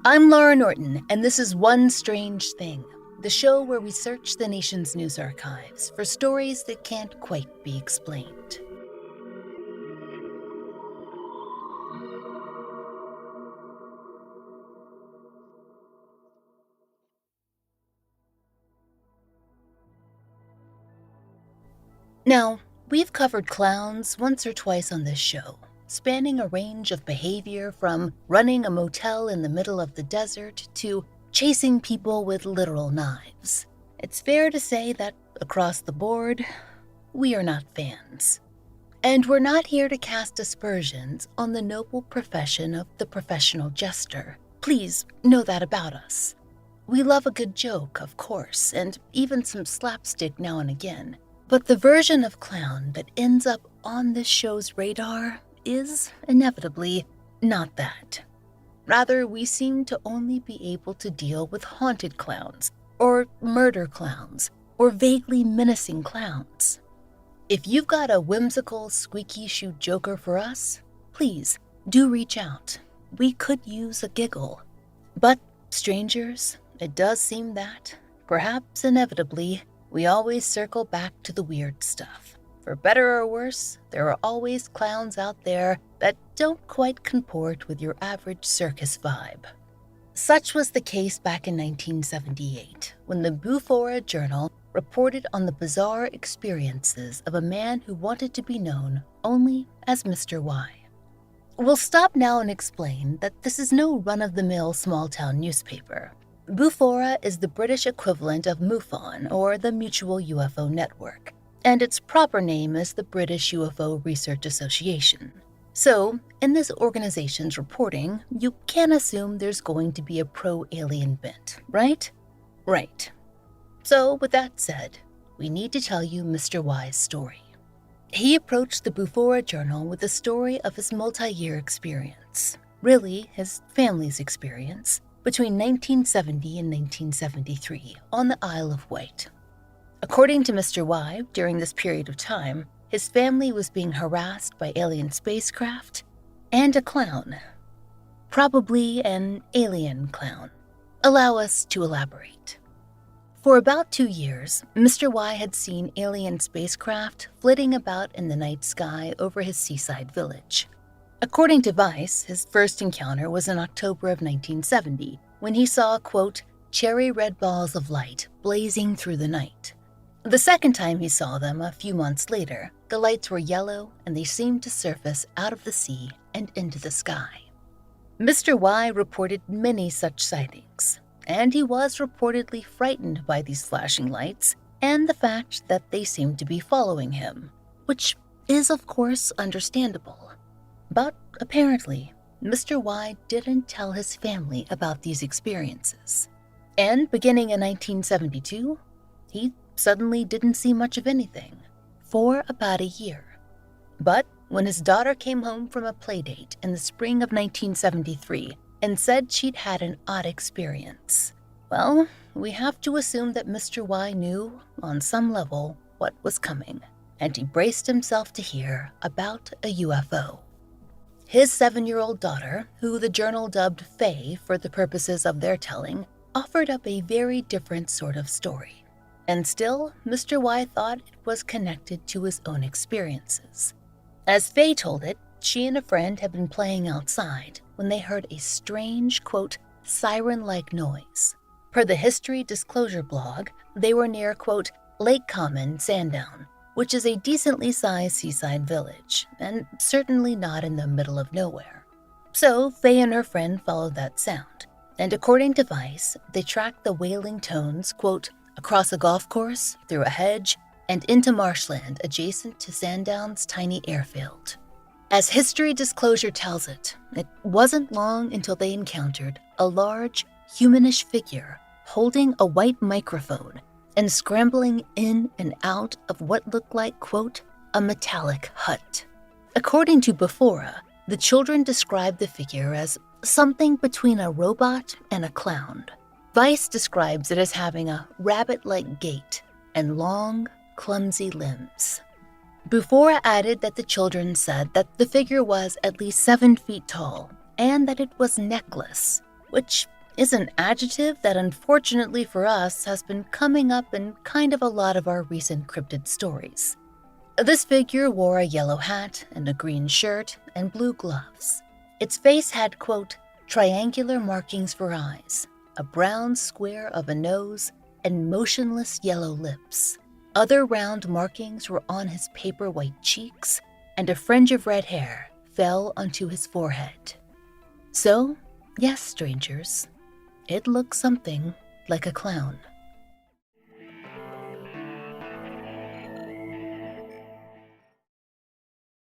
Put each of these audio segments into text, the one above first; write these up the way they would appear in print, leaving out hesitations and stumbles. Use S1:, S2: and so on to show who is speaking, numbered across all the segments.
S1: I'm Laurah Norton, and this is One Strange Thing, the show where we search the nation's news archives for stories that can't quite be explained. Now, we've covered clowns once or twice on this show, spanning a range of behavior from running a motel in the middle of the desert to chasing people with literal knives. It's fair to say that, across the board, we are not fans. And we're not here to cast aspersions on the noble profession of the professional jester. Please know that about us. We love a good joke, of course, and even some slapstick now and again. But the version of clown that ends up on this show's radar is, inevitably, not that. Rather, we seem to only be able to deal with haunted clowns, or murder clowns, or vaguely menacing clowns. If you've got a whimsical, squeaky-shoe joker for us, please do reach out. We could use a giggle. But, strangers, it does seem that, perhaps inevitably, we always circle back to the weird stuff. For better or worse, there are always clowns out there that don't quite comport with your average circus vibe. Such was the case back in 1978, when the Laurah Journal reported on the bizarre experiences of a man who wanted to be known only as Mr. Y. We'll stop now and explain that this is no run-of-the-mill small-town newspaper. Laurah is the British equivalent of MUFON, or the Mutual UFO Network, and its proper name is the British UFO Research Association. So, in this organization's reporting, you can assume there's going to be a pro-alien bent, right? Right. So, with that said, we need to tell you Mr. Y's story. He approached the Laurah Journal with the story of his multi-year experience, really his family's experience, between 1970 and 1973 on the Isle of Wight. According to Mr. Y, during this period of time, his family was being harassed by alien spacecraft and a clown. Probably an alien clown. Allow us to elaborate. For about 2 years, Mr. Y had seen alien spacecraft flitting about in the night sky over his seaside village. According to Vice, his first encounter was in October of 1970, when he saw, quote, cherry red balls of light blazing through the night. The second time he saw them, a few months later, the lights were yellow and they seemed to surface out of the sea and into the sky. Mr. Y reported many such sightings, and he was reportedly frightened by these flashing lights and the fact that they seemed to be following him, which is, of course, understandable. But apparently, Mr. Y didn't tell his family about these experiences. And beginning in 1972, he suddenly didn't see much of anything for about a year. But when his daughter came home from a playdate in the spring of 1973 and said she'd had an odd experience, well, we have to assume that Mr. Y knew, on some level, what was coming, and he braced himself to hear about a UFO. His 7-year-old daughter, who the journal dubbed Faye for the purposes of their telling, offered up a very different sort of story. And still, Mr. Y thought it was connected to his own experiences. As Faye told it, she and a friend had been playing outside when they heard a strange, quote, siren-like noise. Per the History Disclosure blog, they were near, quote, Lake Common, Sandown, which is a decently sized seaside village, and certainly not in the middle of nowhere. So Faye and her friend followed that sound, and according to Vice, they tracked the wailing tones, quote, across a golf course, through a hedge, and into marshland adjacent to Sandown's tiny airfield. As History Disclosure tells it, it wasn't long until they encountered a large, humanish figure holding a white microphone and scrambling in and out of what looked like, quote, a metallic hut. According to Laurah, the children described the figure as something between a robot and a clown. Vice describes it as having a rabbit-like gait and long, clumsy limbs. Laurah added that the children said that the figure was at least 7 feet tall and that it was neckless, which is an adjective that unfortunately for us has been coming up in kind of a lot of our recent cryptid stories. This figure wore a yellow hat and a green shirt and blue gloves. Its face had, quote, triangular markings for eyes, a brown square of a nose, and motionless yellow lips. Other round markings were on his paper white cheeks, and a fringe of red hair fell onto his forehead. So, yes, strangers, it looked something like a clown.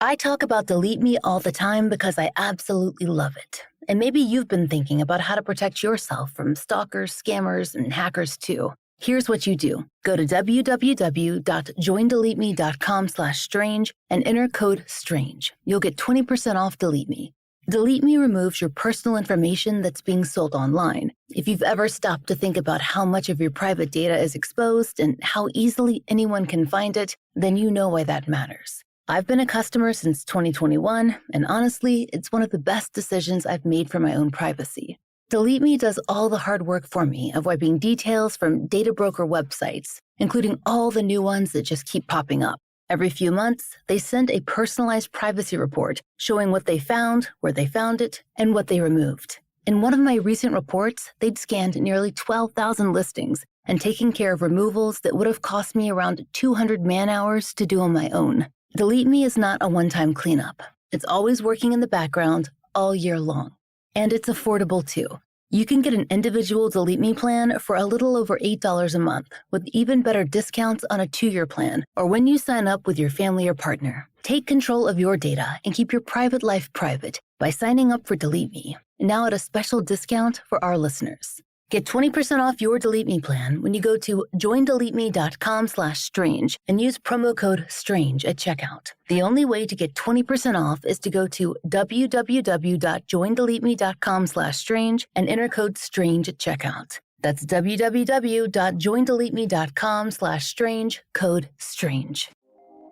S1: I talk about Delete Me all the time because I absolutely love it. And maybe you've been thinking about how to protect yourself from stalkers, scammers, and hackers too. Here's what you do. Go to www.joindeleteme.com/strange and enter code STRANGE. You'll get 20% off Delete Me. Delete Me removes your personal information that's being sold online. If you've ever stopped to think about how much of your private data is exposed and how easily anyone can find it, then you know why that matters. I've been a customer since 2021, and honestly, it's one of the best decisions I've made for my own privacy. Delete Me does all the hard work for me of wiping details from data broker websites, including all the new ones that just keep popping up. Every few months, they send a personalized privacy report showing what they found, where they found it, and what they removed. In one of my recent reports, they'd scanned nearly 12,000 listings and taken care of removals that would have cost me around 200 man-hours to do on my own. Delete Me is not a one-time cleanup. It's always working in the background all year long. And it's affordable too. You can get an individual Delete Me plan for a little over $8 a month, with even better discounts on a 2-year plan, or when you sign up with your family or partner. Take control of your data and keep your private life private by signing up for Delete Me, now at a special discount for our listeners. Get 20% off your Delete Me plan when you go to joindeleteme.com/strange and use promo code STRANGE at checkout. The only way to get 20% off is to go to www.joindeleteme.com/strange and enter code STRANGE at checkout. That's www.joindeleteme.com/strange, code STRANGE.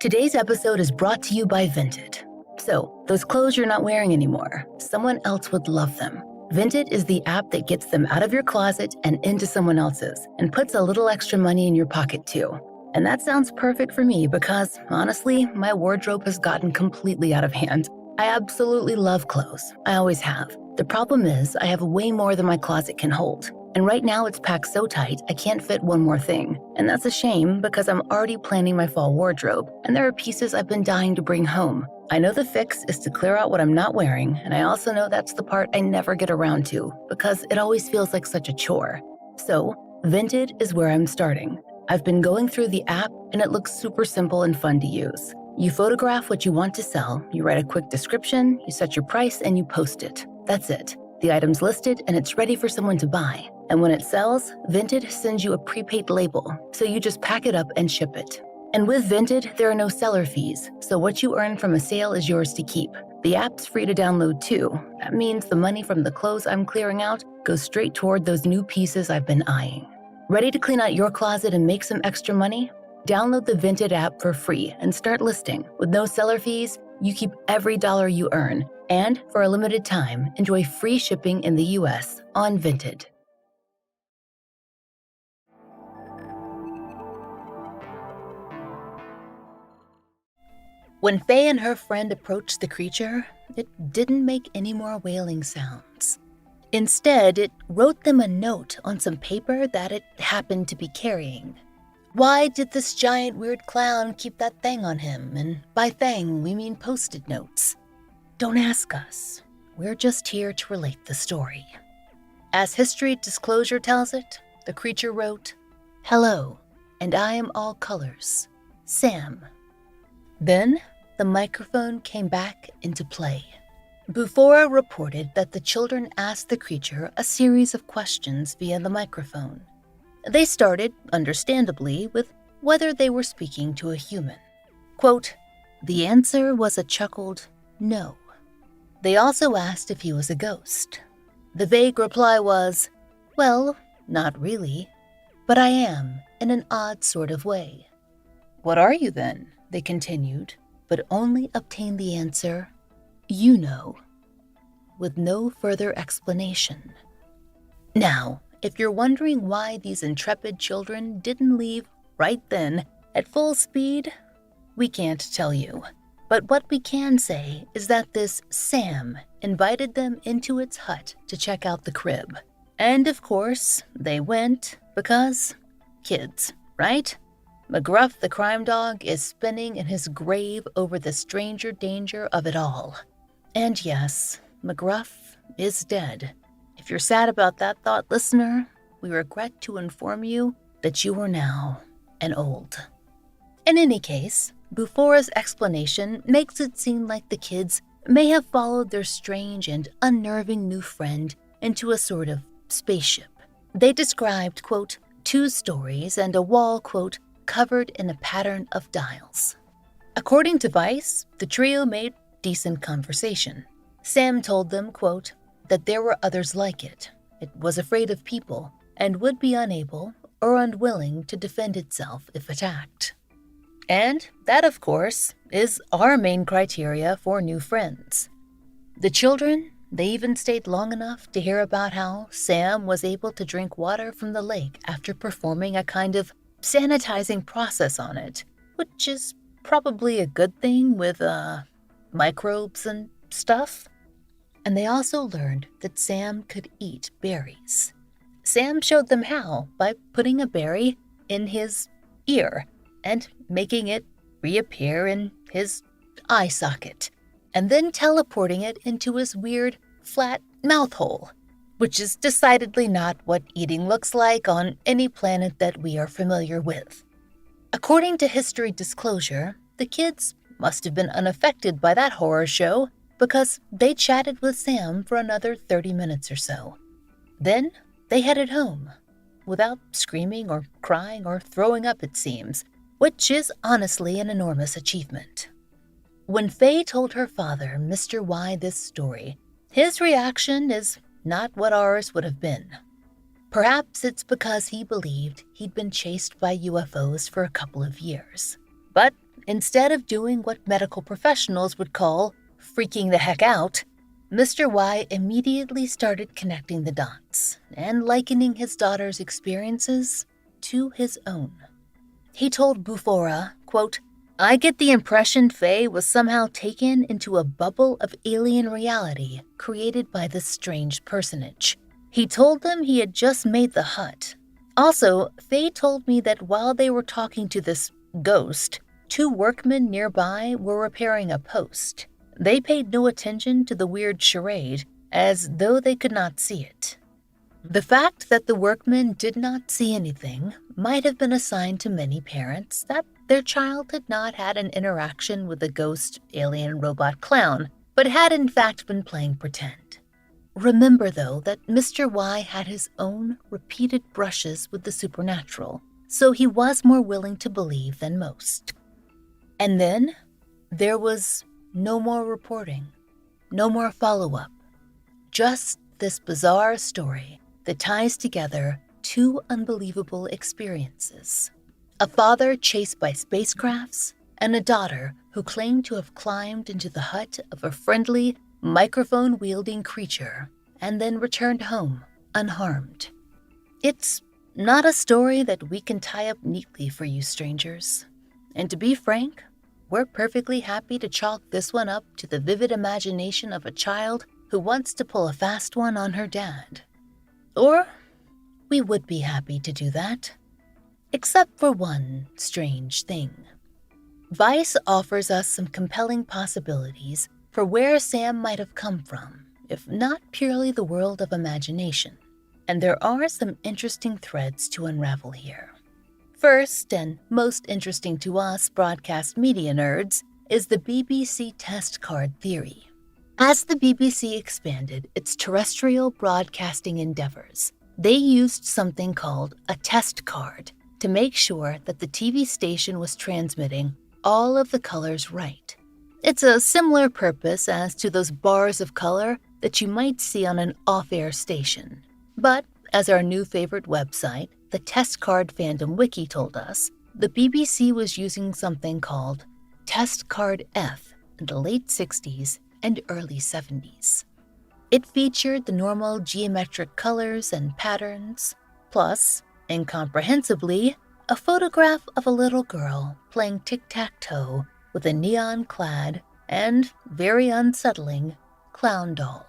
S1: Today's episode is brought to you by Vinted. So, those clothes you're not wearing anymore, someone else would love them. Vinted is the app that gets them out of your closet and into someone else's, and puts a little extra money in your pocket too. And that sounds perfect for me because, honestly, my wardrobe has gotten completely out of hand. I absolutely love clothes. I always have. The problem is, I have way more than my closet can hold. And right now it's packed so tight, I can't fit one more thing. And that's a shame because I'm already planning my fall wardrobe, and there are pieces I've been dying to bring home. I know the fix is to clear out what I'm not wearing, and I also know that's the part I never get around to because it always feels like such a chore. So, Vinted is where I'm starting. I've been going through the app, and it looks super simple and fun to use. You photograph what you want to sell, you write a quick description, you set your price, and you post it. That's it. The item's listed, and it's ready for someone to buy. And when it sells, Vinted sends you a prepaid label, so you just pack it up and ship it. And with Vinted, there are no seller fees, so what you earn from a sale is yours to keep. The app's free to download too. That means the money from the clothes I'm clearing out goes straight toward those new pieces I've been eyeing. Ready to clean out your closet and make some extra money? Download the Vinted app for free and start listing. With no seller fees, you keep every dollar you earn. And for a limited time, enjoy free shipping in the US on Vinted. When Faye and her friend approached the creature, it didn't make any more wailing sounds. Instead, it wrote them a note on some paper that it happened to be carrying. Why did this giant weird clown keep that thing on him? And by thing, we mean post-it notes. Don't ask us. We're just here to relate the story. As history disclosure tells it, the creature wrote, "Hello, and I am all colors, Sam." Then, the microphone came back into play. Bufora reported that the children asked the creature a series of questions via the microphone. They started, understandably, with whether they were speaking to a human. Quote, "The answer was a chuckled no." They also asked if he was a ghost. The vague reply was, "Well, not really, but I am, in an odd sort of way." "What are you then?" they continued, but only obtained the answer, "You know," with no further explanation. Now, if you're wondering why these intrepid children didn't leave right then at full speed, we can't tell you. But what we can say is that this Sam invited them into its hut to check out the crib. And of course, they went because kids, right? McGruff the crime dog is spinning in his grave over the stranger danger of it all. And yes, McGruff is dead. If you're sad about that thought, listener, we regret to inform you that you are now an old. In any case, Bufora's explanation makes it seem like the kids may have followed their strange and unnerving new friend into a sort of spaceship. They described, quote, 2 stories and a wall, quote, covered in a pattern of dials. According to Vice, the trio made decent conversation. Sam told them, quote, that there were others like it. It was afraid of people and would be unable or unwilling to defend itself if attacked. And that, of course, is our main criteria for new friends. The children, they even stayed long enough to hear about how Sam was able to drink water from the lake after performing a kind of sanitizing process on it, which is probably a good thing with, microbes and stuff. And they also learned that Sam could eat berries. Sam showed them how by putting a berry in his ear and making it reappear in his eye socket, and then teleporting it into his weird, flat mouth hole, which is decidedly not what eating looks like on any planet that we are familiar with. According to History Disclosure, the kids must have been unaffected by that horror show because they chatted with Sam for another 30 minutes or so. Then they headed home, without screaming or crying or throwing up, it seems, which is honestly an enormous achievement. When Faye told her father, Mr. Y, this story, his reaction is not what ours would have been. Perhaps it's because he believed he'd been chased by UFOs for a couple of years. But instead of doing what medical professionals would call freaking the heck out, Mr. Y immediately started connecting the dots and likening his daughter's experiences to his own. He told Bufora, quote, I get the impression Faye was somehow taken into a bubble of alien reality created by this strange personage. He told them he had just made the hut. Also, Faye told me that while they were talking to this ghost, 2 workmen nearby were repairing a post. They paid no attention to the weird charade, as though they could not see it. The fact that the workmen did not see anything might have been a sign to many parents that their child had not had an interaction with a ghost alien robot clown, but had in fact been playing pretend. Remember, though, that Mr. Y had his own repeated brushes with the supernatural, so he was more willing to believe than most. And then there was no more reporting, no more follow-up, just this bizarre story that ties together 2 unbelievable experiences. A father chased by spacecrafts and a daughter who claimed to have climbed into the hut of a friendly, microphone-wielding creature and then returned home unharmed. It's not a story that we can tie up neatly for you strangers. And to be frank, we're perfectly happy to chalk this one up to the vivid imagination of a child who wants to pull a fast one on her dad. Or we would be happy to do that. Except for one strange thing. Vice offers us some compelling possibilities for where Sam might have come from, if not purely the world of imagination. And there are some interesting threads to unravel here. First, and most interesting to us broadcast media nerds, is the BBC test card theory. As the BBC expanded its terrestrial broadcasting endeavors, they used something called a test card to make sure that the TV station was transmitting all of the colors right. It's a similar purpose as to those bars of color that you might see on an off-air station. But, as our new favorite website, the Test Card Fandom Wiki told us, the BBC was using something called Test Card F in the late 60s and early 70s. It featured the normal geometric colors and patterns, plus, incomprehensibly, a photograph of a little girl playing tic-tac-toe with a neon-clad and very unsettling clown doll.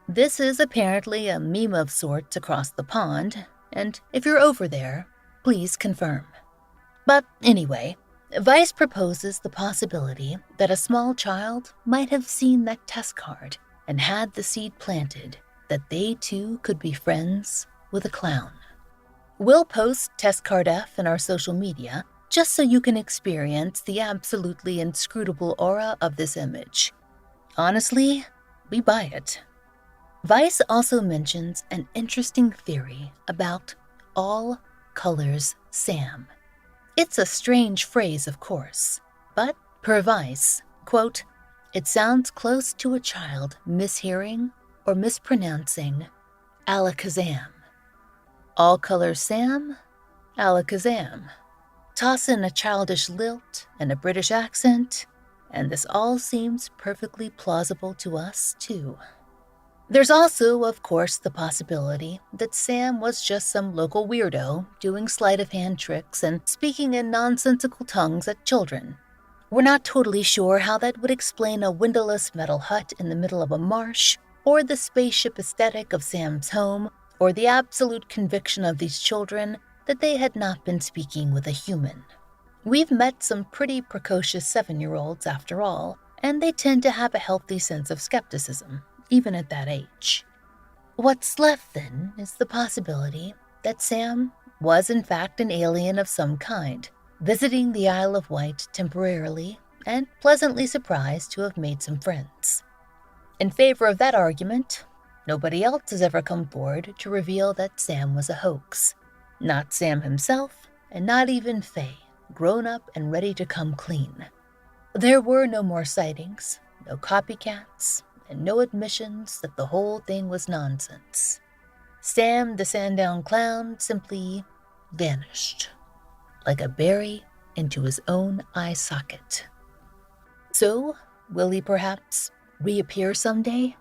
S1: This is apparently a meme of sorts across the pond, and if you're over there, please confirm. But anyway, Vice proposes the possibility that a small child might have seen that test card and had the seed planted that they too could be friends with a clown. We'll post Test Card F in our social media just so you can experience the absolutely inscrutable aura of this image. Honestly, we buy it. Vice also mentions an interesting theory about all colors Sam. It's a strange phrase, of course, but per Vice, quote, it sounds close to a child mishearing or mispronouncing alakazam. All colors Sam, alakazam. Toss in a childish lilt and a British accent, and this all seems perfectly plausible to us, too. There's also, of course, the possibility that Sam was just some local weirdo doing sleight-of-hand tricks and speaking in nonsensical tongues at children. We're not totally sure how that would explain a windowless metal hut in the middle of a marsh, or the spaceship aesthetic of Sam's home, or the absolute conviction of these children that they had not been speaking with a human. We've met some pretty precocious 7-year-olds after all, and they tend to have a healthy sense of skepticism, even at that age. What's left, then, is the possibility that Sam was in fact an alien of some kind, visiting the Isle of Wight temporarily and pleasantly surprised to have made some friends. In favor of that argument, nobody else has ever come forward to reveal that Sam was a hoax. Not Sam himself, and not even Faye, grown up and ready to come clean. There were no more sightings, no copycats, and no admissions that the whole thing was nonsense. Sam the Sandown Clown simply vanished, like a berry into his own eye socket. So, will he perhaps reappear someday?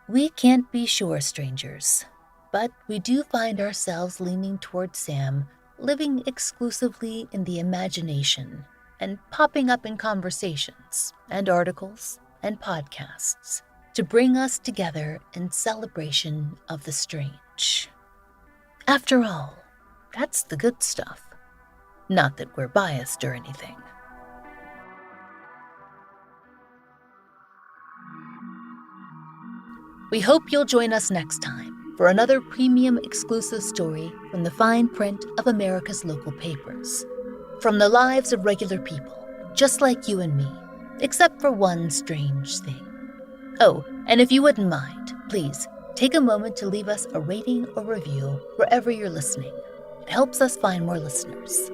S1: We can't be sure, strangers, but we do find ourselves leaning towards Sam, living exclusively in the imagination and popping up in conversations and articles and podcasts to bring us together in celebration of the strange. After all, that's the good stuff. Not that we're biased or anything. We hope you'll join us next time for another premium exclusive story from the fine print of America's local papers. From the lives of regular people, just like you and me, except for one strange thing. Oh, and if you wouldn't mind, please take a moment to leave us a rating or review wherever you're listening. It helps us find more listeners.